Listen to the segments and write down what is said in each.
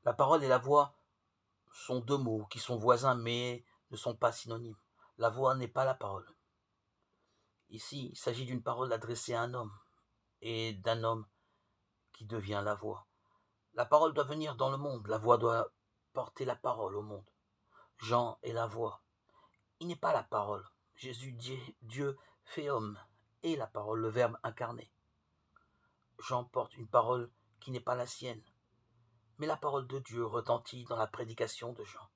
La parole et la voix sont deux mots qui sont voisins mais ne sont pas synonymes. La voix n'est pas la parole. Ici, il s'agit d'une parole adressée à un homme et d'un homme qui devient la voix. La parole doit venir dans le monde, la voix doit porter la parole au monde. Jean est la voix. Il n'est pas la parole. Jésus dit Dieu fait homme et la parole, le Verbe incarné. Jean porte une parole qui n'est pas la sienne, mais la parole de Dieu retentit dans la prédication de Jean.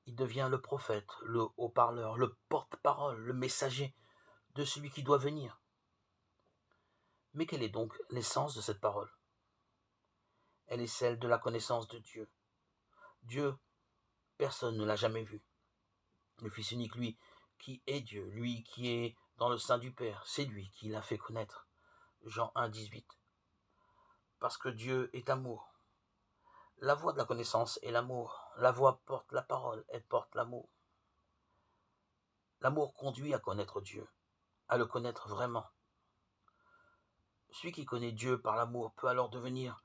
Il devient le prophète, le haut-parleur, le porte-parole, le messager de celui qui doit venir. Mais quelle est donc l'essence de cette parole? Elle est celle de la connaissance de Dieu. Dieu, personne ne l'a jamais vu. Le Fils unique, lui, qui est Dieu, lui qui est dans le sein du Père, c'est lui qui l'a fait connaître. Jean 1, 18. Parce que Dieu est amour. La voie de la connaissance est l'amour. La voie porte la parole, elle porte l'amour. L'amour conduit à connaître Dieu, à le connaître vraiment. Celui qui connaît Dieu par l'amour peut alors devenir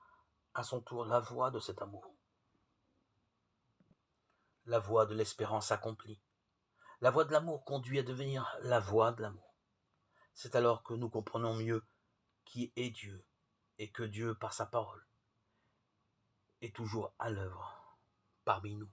à son tour la voie de cet amour. La voie de l'espérance accomplie. La voie de l'amour conduit à devenir la voie de l'amour. C'est alors que nous comprenons mieux qui est Dieu et que Dieu, par sa parole, est toujours à l'œuvre parmi nous.